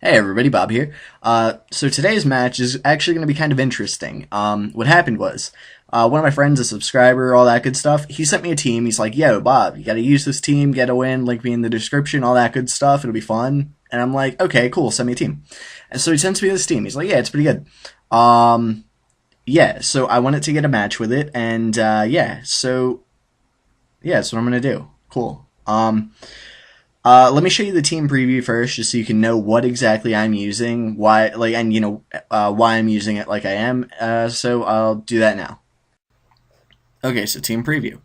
Hey everybody, Bob here. So today's match is actually going to be kind of interesting. What happened was, one of my friends, a subscriber, all that good stuff, he sent me a team. He's like, yo, Bob, you gotta use this team, get a win, link me in the description, all that good stuff, it'll be fun. And I'm like, okay, cool, send me a team. And so he sends me this team. He's like, yeah, it's pretty good. Um, yeah, so I wanted to get a match with it, and yeah, that's what I'm going to do. Cool. Let me show you the team preview first, just so you can know what exactly I'm using, why, like, and why I'm using it like I am. So I'll do that now. Okay, so team preview.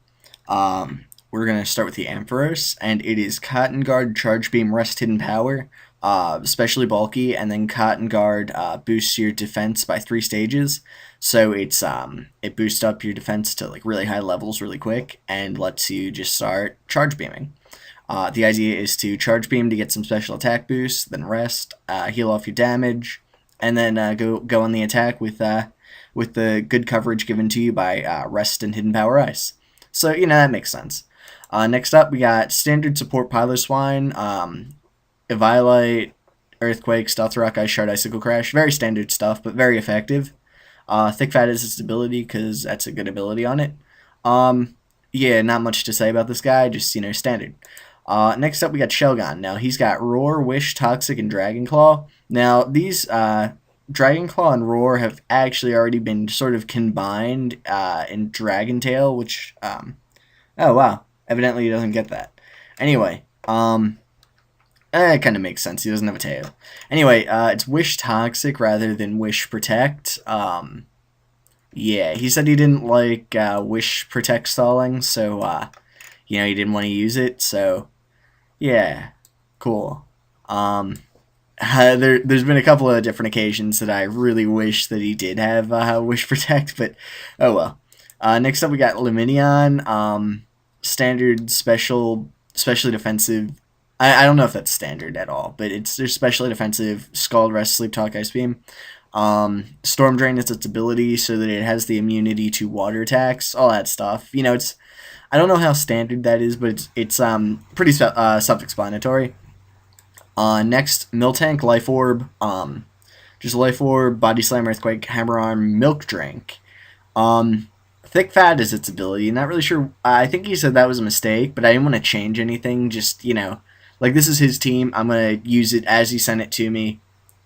We're gonna start with the Ampharos, and it is Cotton Guard, Charge Beam, Rest Hidden Power, especially bulky, and then Cotton Guard boosts your defense by 3 stages. So it boosts up your defense to like really high levels really quick, and lets you just start charge beaming. The idea is to charge beam to get some special attack boosts, then rest, heal off your damage, and then go on the attack with the good coverage given to you by rest and hidden power ice. So that makes sense. Next up, we got standard support Piloswine, Eviolite, Earthquake, Stealth Rock, Ice Shard, Icicle Crash. Very standard stuff, but very effective. Thick Fat is its ability because that's a good ability on it. Yeah, not much to say about this guy, just standard. Next up, we got Shelgon. Now, he's got Roar, Wish, Toxic, and Dragon Claw. Now, these Dragon Claw and Roar have actually already been sort of combined in Dragon Tail, which, oh wow, evidently he doesn't get that. Anyway, it kind of makes sense. He doesn't have a tail. Anyway, it's Wish Toxic rather than Wish Protect. Yeah, he said he didn't like Wish Protect stalling, so, he didn't want to use it, so yeah, cool. There's been a couple of different occasions that I really wish that he did have Wish Protect, but oh well. Next up, we got Luminion, standard specially defensive. I don't know if that's standard at all, but they're specially defensive. Scald, Rest, Sleep Talk, Ice Beam. Storm Drain is its ability, so that it has the immunity to water attacks, all that stuff. I don't know how standard that is, but it's pretty self-explanatory. Next, miltank, Life Orb, just Life Orb, Body Slam, Earthquake, Hammer Arm, Milk Drink. Thick Fat is its ability. Not really sure. I think he said that was a mistake, but I didn't want to change anything. Just like this is his team. I'm gonna use it as he sent it to me.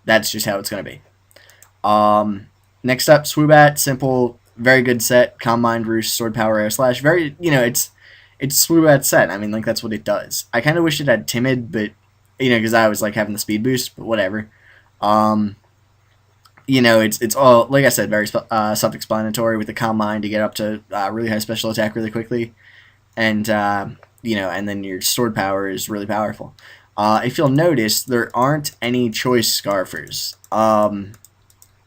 That's just how it's gonna be. Next up, Swoobat, simple. Very good set. Calm Mind, Roost, Sword Power, Air Slash. Very, it's Swoobat's set. I mean, like, that's what it does. I kind of wish it had Timid, but, because I was, like, having the speed boost, but whatever. It's all, like I said, very self-explanatory with the Calm Mind to get up to really high special attack really quickly. And, and then your Sword Power is really powerful. If you'll notice, there aren't any Choice Scarfers.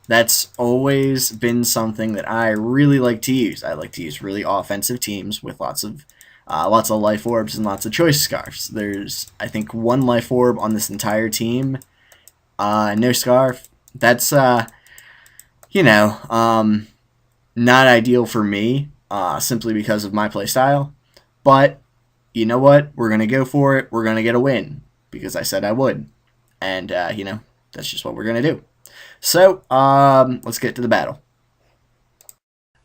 That's always been something that I really like to use. I like to use really offensive teams with lots of life orbs and lots of choice scarfs. There's, I think, one life orb on this entire team. No scarf. That's not ideal for me, simply because of my playstyle. But you know what? We're gonna go for it. We're gonna get a win because I said I would, and that's just what we're gonna do. So, let's get to the battle.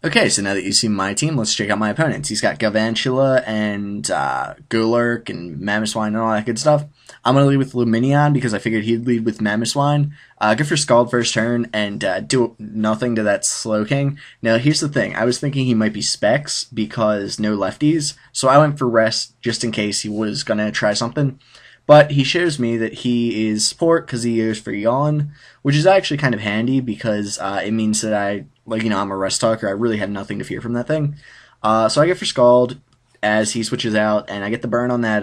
Okay, so now that you've seen my team, let's check out my opponents. He's got Galvantula and Golurk and Mamoswine and all that good stuff. I'm going to lead with Luminion because I figured he'd lead with Mamoswine. Go for Scald first turn and do nothing to that Slowking. Now, here's the thing. I was thinking he might be Specs because no lefties, so I went for Rest just in case he was going to try something. But he shows me that he is support because he goes for Yawn, which is actually kind of handy because it means that I'm a Rest Talker. I really have nothing to fear from that thing. So I get for Scald as he switches out, and I get the burn on that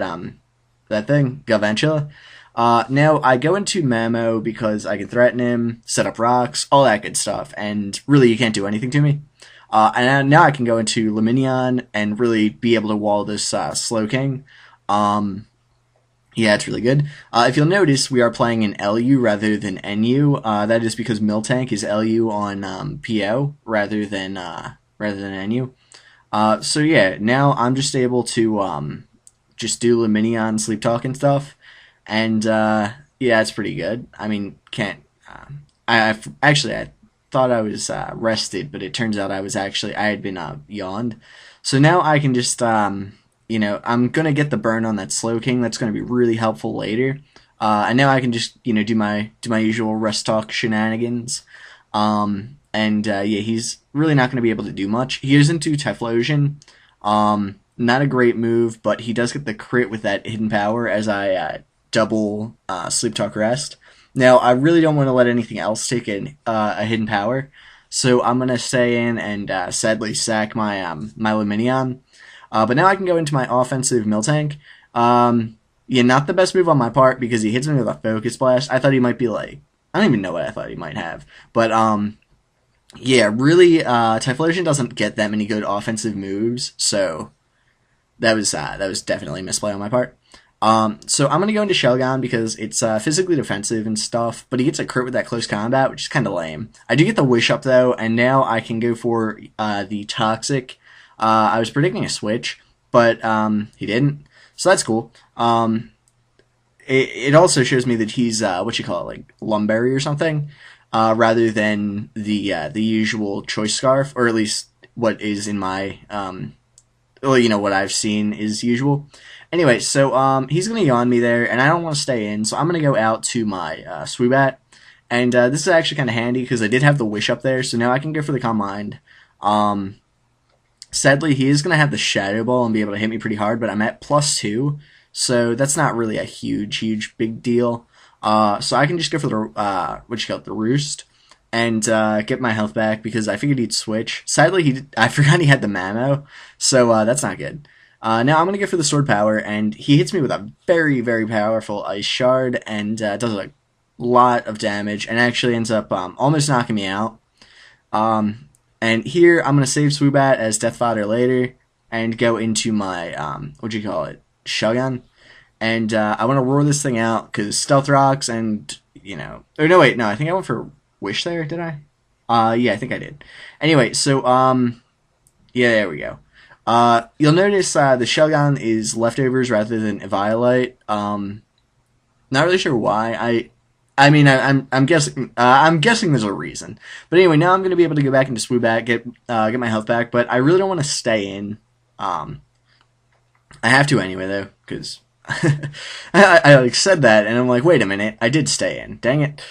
thing, Galvantula. Now I go into Mamo because I can threaten him, set up rocks, all that good stuff, and really you can't do anything to me. And now I can go into Luminion and really be able to wall this Slowking. Yeah, it's really good. If you'll notice, we are playing in LU rather than NU. That is because Miltank is LU on PO rather than NU. So yeah, now I'm just able to just do Luminion, Sleep Talk, and stuff. And yeah, Yeah, it's pretty good. I mean, can't. I thought I was rested, but it turns out I had been yawned. So now I can just I'm gonna get the burn on that slow king. That's gonna be really helpful later. And now I can just do my usual rest talk shenanigans. Yeah, he's really not gonna be able to do much. He is into Typhlosion. Not a great move, but he does get the crit with that hidden power as I double sleep talk rest. Now I really don't want to let anything else take a hidden power, so I'm gonna stay in and sadly sack my Luminion. But now I can go into my offensive miltank. Yeah, not the best move on my part because he hits me with a focus blast. I thought he might be like, I don't even know what I thought he might have, but yeah, really Typhlosion doesn't get that many good offensive moves, so that was definitely a misplay on my part. So I'm gonna go into Shelgon because it's physically defensive and stuff, but he gets a crit with that close combat, which is kind of lame. I do get the wish up though, and now I can go for the toxic. I was predicting a switch, but he didn't, so that's cool. It also shows me that he's what you call it, like Lumberry or something, rather than the usual choice scarf, or at least what is in my well, what I've seen is usual. Anyway, so he's gonna yawn me there, and I don't want to stay in, so I'm gonna go out to my Swoobat, and this is actually kind of handy because I did have the wish up there, so now I can go for the Calm Mind. Sadly, he is gonna have the Shadow Ball and be able to hit me pretty hard, but I'm at +2, so that's not really a huge big deal. So I can just go for the the Roost, and get my health back because I figured he'd switch. Sadly, I forgot he had the Mamo, so that's not good. Now I'm going to go for the Sword Power, and he hits me with a very powerful Ice Shard, and does a lot of damage, and actually ends up almost knocking me out. And here I'm going to save Swoobat as Death Fodder later, and go into my, Shelgon. And I want to roar this thing out, because Stealth Rocks and, or no, wait, no, I think I went for Wish there, did I? Yeah, I think I did. Anyway, so, yeah, there we go. You'll notice the Shelgon is leftovers rather than Eviolite. Not really sure why. I'm guessing there's a reason. But anyway, now I'm going to be able to go back into Swoobat, get my health back. But I really don't want to stay in. I have to anyway though, because I like said that, and I'm like, wait a minute, I did stay in. Dang it.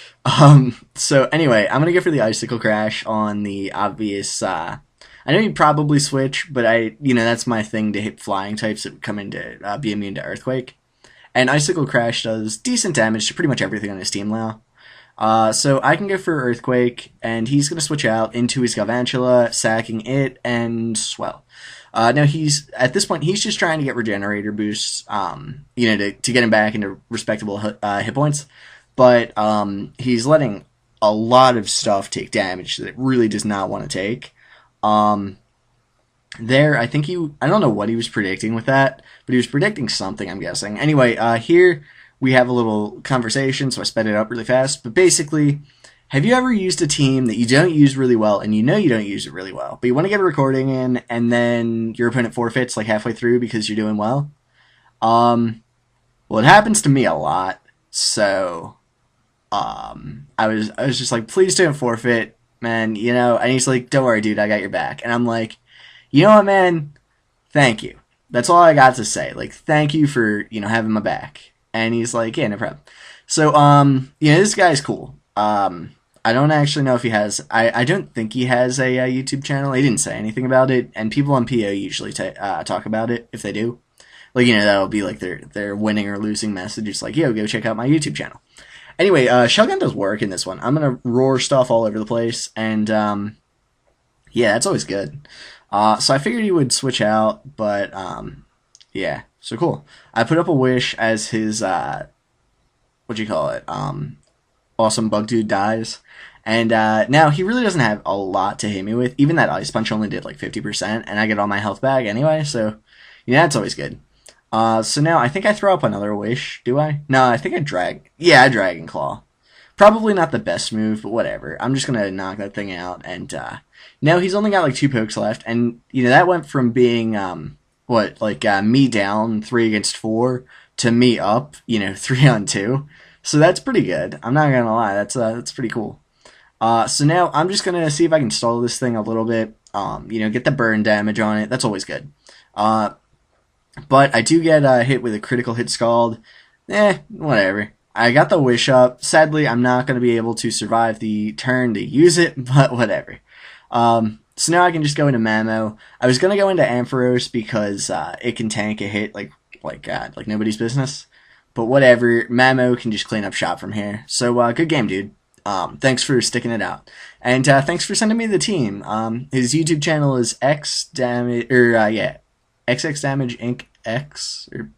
So anyway, I'm gonna go for the Icicle Crash on the obvious. I know you'd probably switch, but that's my thing to hit flying types that come into be immune to Earthquake. And Icicle Crash does decent damage to pretty much everything on his team now. So I can go for Earthquake, and he's going to switch out into his Galvantula, sacking it, and Swell. Now at this point, he's just trying to get Regenerator boosts, to get him back into respectable hit points. But he's letting a lot of stuff take damage that it really does not want to take. I think I don't know what he was predicting with that, but he was predicting something, I'm guessing. Anyway, here we have a little conversation, so I sped it up really fast. But basically, have you ever used a team that you don't use really well, and you know you don't use it really well, but you want to get a recording in, and then your opponent forfeits like halfway through because you're doing well? Well, it happens to me a lot, so I was just like, please don't forfeit, man, and he's like, don't worry, dude, I got your back. And I'm like, you know what, man? Thank you. That's all I got to say. Like, thank you for, having my back. And he's like, yeah, no problem. So, this guy's cool. I don't actually know if he has, I don't think he has a YouTube channel. He didn't say anything about it. And people on PO usually talk about it if they do. Like, that'll be like their winning or losing message. It's like, yo, go check out my YouTube channel. Anyway, Shelgon does work in this one. I'm going to roar stuff all over the place. And, yeah, that's always good. So I figured he would switch out, but, yeah, so cool. I put up a wish as his, awesome bug dude dies. And, now he really doesn't have a lot to hit me with. Even that Ice Punch only did like 50%, and I get all my health back anyway, so, that's always good. So now I think I throw up another wish, do I? No, I think I Dragon Claw. Probably not the best move, but whatever. I'm just gonna knock that thing out, and, now he's only got like 2 pokes left, and, that went from being, me down 3 against 4 to me up, 3 on 2. So that's pretty good. I'm not gonna lie. That's pretty cool. So now I'm just gonna see if I can stall this thing a little bit. Get the burn damage on it. That's always good. But I do get hit with a critical hit scald. Whatever. I got the wish up. Sadly, I'm not going to be able to survive the turn to use it, but whatever. So now I can just go into Mamo. I was going to go into Ampharos because it can tank a hit like nobody's business. But whatever, Mamo can just clean up shop from here. So good game, dude. Thanks for sticking it out, and thanks for sending me the team. His YouTube channel is XDamageIncXX, or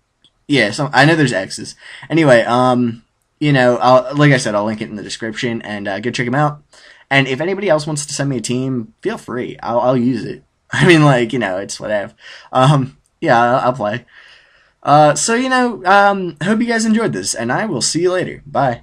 yeah, I know there's X's. Anyway, like I said, I'll link it in the description, and go check him out. And if anybody else wants to send me a team, feel free. I'll use it. I mean, it's whatever. Yeah, I'll play. Hope you guys enjoyed this, and I will see you later. Bye.